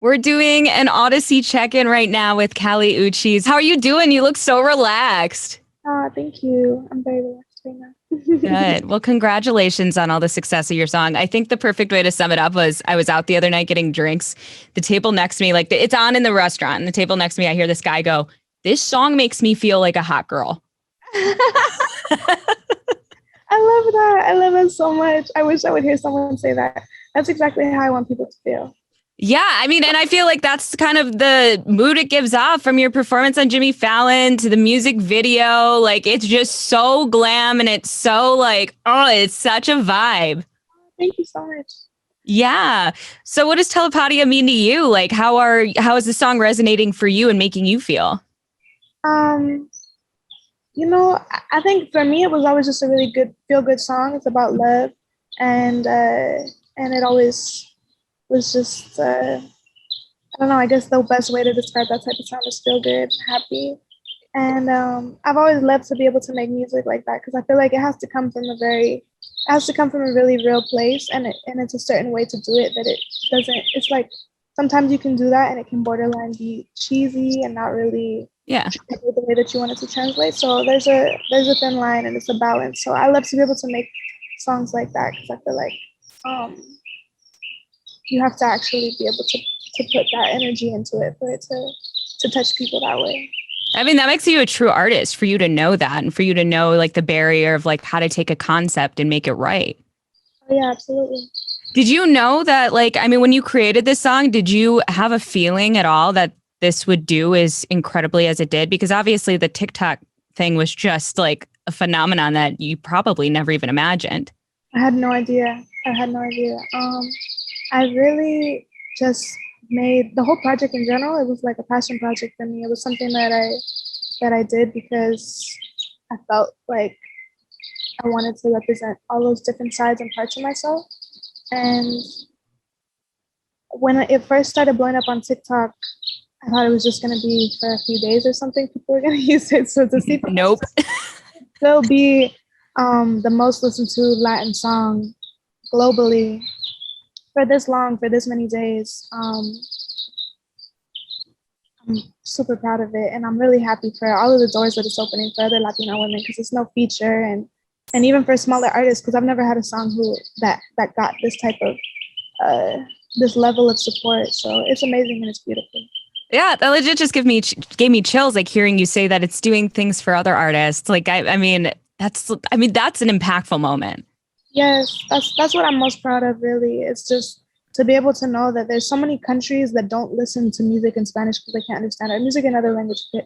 We're doing an Audacy check-in right now with Callie Uchis. How are you doing? You look so relaxed. Thank you. I'm very relaxed right now. Good. Well, congratulations on all the success of your song. I think the perfect way to sum it up was I was out the other night getting drinks. The table next to me, like it's on in the restaurant, and the table next to me, I hear this guy go, "This song makes me feel like a hot girl." I love that. I love it so much. I wish I would hear someone say that. That's exactly how I want people to feel. Yeah, I mean, and I feel like that's kind of the mood it gives off from your performance on Jimmy Fallon to the music video. Like, it's just so glam and it's so like, oh, it's such a vibe. Thank you so much. Yeah. So what does Telepatia mean to you? Like, how is the song resonating for you and making you feel? Um, I think for me it was always just a really good feel good song. It's about love, and it always was just I don't know. I guess the best way to describe that type of sound is feel good, happy, and I've always loved to be able to make music like that because I feel like it has to come from a really real place, and it's a certain way to do it that it doesn't. It's like sometimes you can do that and it can borderline be cheesy and not really Yeah. the way that you want it to translate. So there's a thin line and it's a balance. So I love to be able to make songs like that because I feel like um, you have to actually be able to put that energy into it for it to touch people that way. I mean, that makes you a true artist for you to know that and for you to know like the barrier of like how to take a concept and make it right. Oh, yeah, absolutely. Did you know that, like, I mean, when you created this song, did you have a feeling at all that this would do as incredibly as it did? Because obviously the TikTok thing was just like a phenomenon that you probably never even imagined. I had no idea. I had no idea. I really just made the whole project in general. It was like a passion project for me. It was something that I did because I felt like I wanted to represent all those different sides and parts of myself. And when it first started blowing up on TikTok, I thought it was just going to be for a few days or something. People were going to use it. So to see Nope. still be the most listened to Latin song globally for this long, for this many days, I'm super proud of it. And I'm really happy for all of the doors that it's opening for other Latino women because it's no feature and even for smaller artists because I've never had a song that got this type of this level of support. So it's amazing and it's beautiful. Yeah, that legit just gave me chills, like hearing you say that it's doing things for other artists. Like, I mean, that's an impactful moment. Yes, that's what I'm most proud of. Really, it's just to be able to know that there's so many countries that don't listen to music in Spanish because they can't understand it, music in other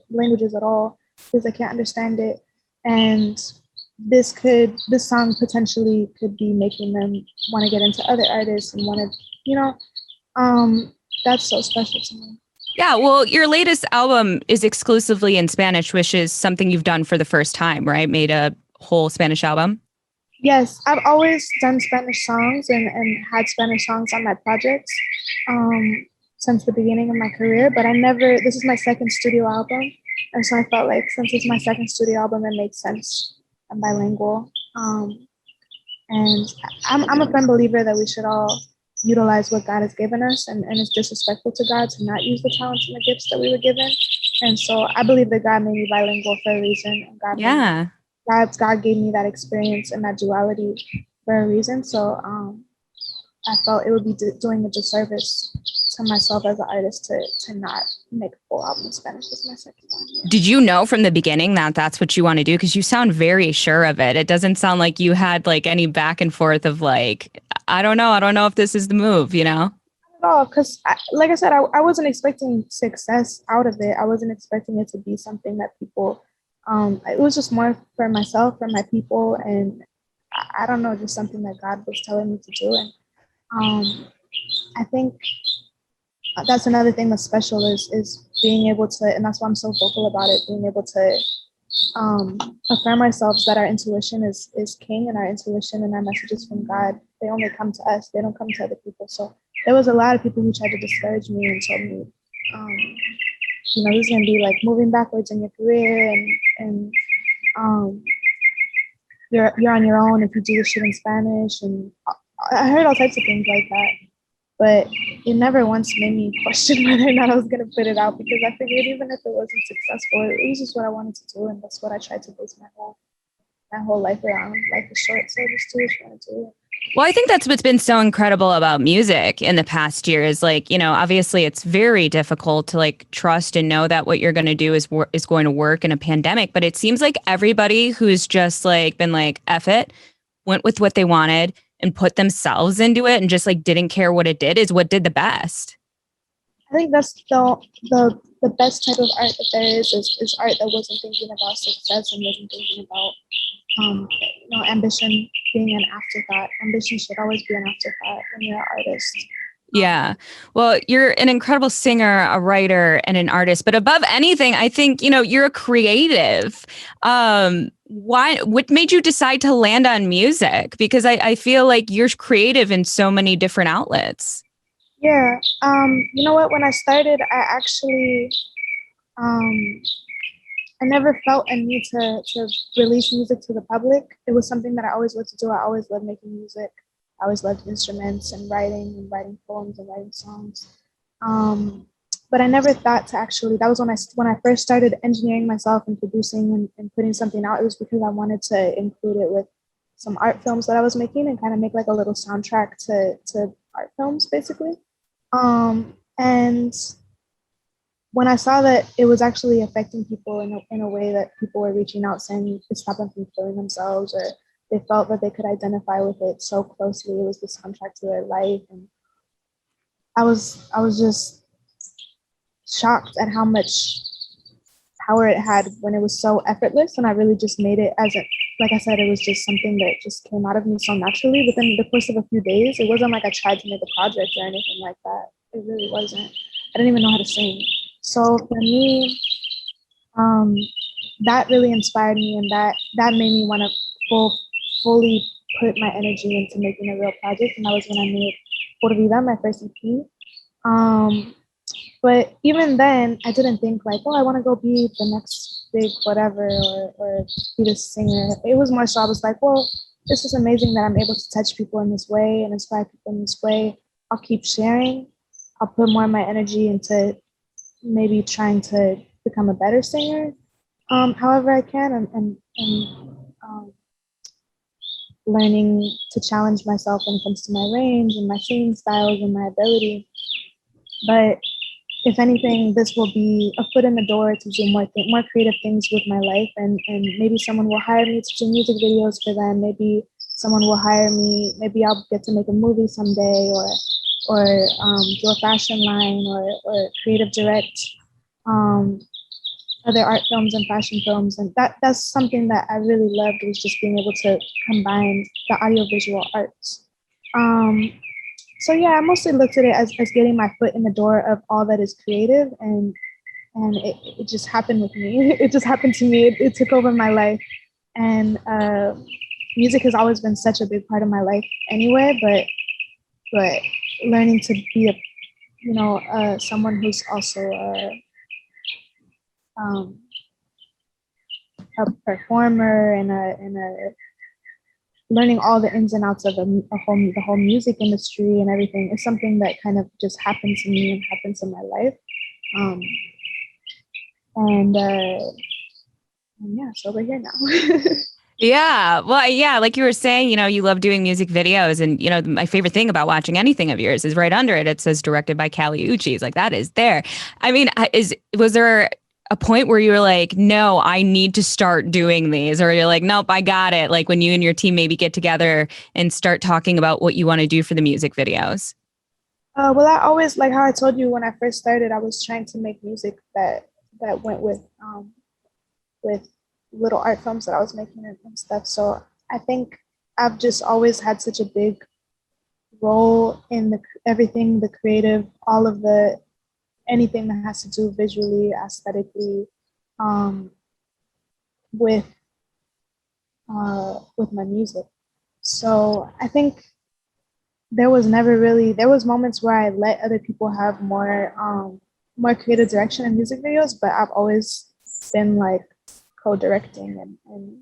languages at all because they can't understand it, and this song potentially could be making them want to get into other artists and want to, you know, that's so special to me. Yeah, well, your latest album is exclusively in Spanish, which is something you've done for the first time, right? Made a whole Spanish album. Yes, I've always done Spanish songs and had Spanish songs on my projects since the beginning of my career, but this is my second studio album. And so I felt like since it's my second studio album, it makes sense. I'm bilingual. And I'm a firm believer that we should all utilize what God has given us, and it's disrespectful to God to not use the talents and the gifts that we were given. And so I believe that God made me bilingual for a reason. And Yeah. God gave me that experience and that duality for a reason. So I felt it would be doing a disservice to myself as an artist to not make a full album in Spanish. This is my second one. Yeah. Did you know from the beginning that that's what you want to do? Because you sound very sure of it. It doesn't sound like you had like any back and forth of like, I don't know if this is the move, you know? At all, because like I said, I wasn't expecting success out of it. I wasn't expecting it to be something that people. It was just more for myself, for my people, and I don't know, just something that God was telling me to do. And I think that's another thing that's special is being able to, and that's why I'm so vocal about it, being able to affirm ourselves that our intuition is king, and our intuition and our messages from God, they only come to us. They don't come to other people. So there was a lot of people who tried to discourage me and told me, this is gonna be like moving backwards in your career, and you're on your own if you do this shit in Spanish. And I heard all types of things like that. but it never once made me question whether or not I was going to put it out, because I figured even if it wasn't successful, it was just what I wanted to do, and that's what I tried to base my whole life around. Life is short, so just do what you want to do. Well, I think that's what's been so incredible about music in the past year is like, you know, obviously it's very difficult to like trust and know that what you're going to do is going to work in a pandemic. But it seems like everybody who's just like been like, F it, went with what they wanted and put themselves into it and just like didn't care what it did is what did the best. I think that's the best type of art that there is art that wasn't thinking about success and wasn't thinking about ambition being an afterthought. Ambition should always be an afterthought when you're an artist. Yeah. Well, you're an incredible singer, a writer, and an artist. But above anything, I think, you know, you're a creative. What made you decide to land on music? Because I feel like you're creative in so many different outlets. Yeah. You know what? When I started, I actually I never felt a need to release music to the public. It was something that I always loved to do. I always loved making music. I always loved instruments and writing poems and writing songs. But I never thought to actually, that was when I first started engineering myself and producing and putting something out. It was because I wanted to include it with some art films that I was making and kind of make like a little soundtrack to art films, basically. And when I saw that it was actually affecting people in a way that people were reaching out saying you could stop them from killing themselves, or they felt that they could identify with it so closely, it was the soundtrack to their life. And I was just shocked at how much power it had when it was so effortless. And I really just made it like I said, it was just something that just came out of me so naturally within the course of a few days. It wasn't like I tried to make a project or anything like that. It really wasn't. I didn't even know how to sing. So for me, that really inspired me, and that made me want to fully put my energy into making a real project. And that was when I made Por Vida, my first EP. But even then, I didn't think like, oh, I want to go be the next big whatever, or be the singer. It was more so I was like, well, this is amazing that I'm able to touch people in this way and inspire people in this way. I'll keep sharing. I'll put more of my energy into maybe trying to become a better singer, however I can, and learning to challenge myself when it comes to my range and my singing styles and my ability. But if anything, this will be a foot in the door to do more creative things with my life, and maybe someone will hire me to do music videos for them. Maybe someone will hire me. Maybe I'll get to make a movie someday, or do a fashion line, or creative direct other art films and fashion films. And that's something that I really loved, was just being able to combine the audiovisual arts. So yeah, I mostly looked at it as getting my foot in the door of all that is creative, and it just happened with me. It just happened to me. It took over my life, and music has always been such a big part of my life anyway. But learning to be someone who's also a performer and a learning all the ins and outs of the whole music industry and everything is something that kind of just happened to me and happens in my life. And yeah, so we're here now. Yeah. Well, yeah, like you were saying, you know, you love doing music videos, and you know, my favorite thing about watching anything of yours is right under it, it says directed by Callie Uchis. Like that is there. I mean, was there a point where you were like, no, I need to start doing these, or you're like, nope, I got it? Like when you and your team maybe get together and start talking about what you want to do for the music videos. Well, I always, like how I told you when I first started, I was trying to make music that went with little art films that I was making and stuff. So I think I've just always had such a big role in everything, the creative, all of anything that has to do visually, aesthetically, with my music. So I think there was moments where I let other people have more creative direction in music videos, but I've always been like co-directing and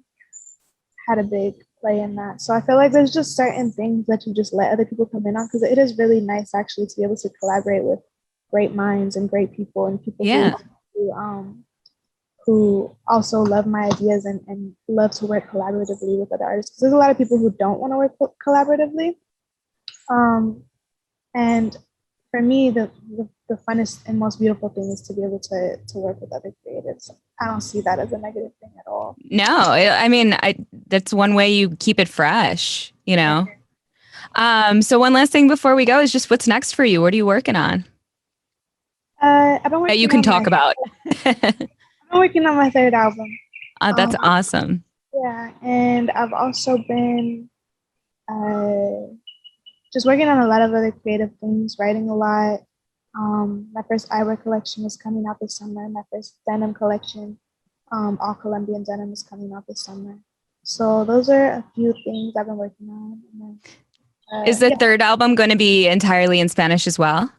had a big play in that. So I feel like there's just certain things that you just let other people come in on, because it is really nice actually to be able to collaborate with great minds and great people and people Yeah. who also love my ideas and love to work collaboratively with other artists. Because there's a lot of people who don't want to work collaboratively. And for me, the funnest and most beautiful thing is to be able to work with other creatives. I don't see that as a negative thing at all. No, I mean, that's one way you keep it fresh, you know? So one last thing before we go is just what's next for you? What are you working on? I've been That working you can on talk about. I've been working on my third album. That's awesome. Yeah, and I've also been just working on a lot of other creative things, writing a lot. My first eyewear collection is coming out this summer. My first denim collection, all Colombian denim, is coming out this summer. So those are a few things I've been working on. And then, is the third album going to be entirely in Spanish as well?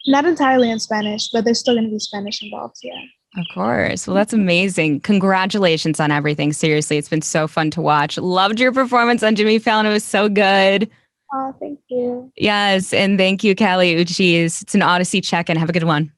Not entirely in Spanish, but there's still going to be Spanish involved, yeah. Of course. Well, that's amazing. Congratulations on everything. Seriously, it's been so fun to watch. Loved your performance on Jimmy Fallon. It was so good. Oh, thank you. Yes. And thank you, Callie Uchis. It's an Audacy check-in. Have a good one.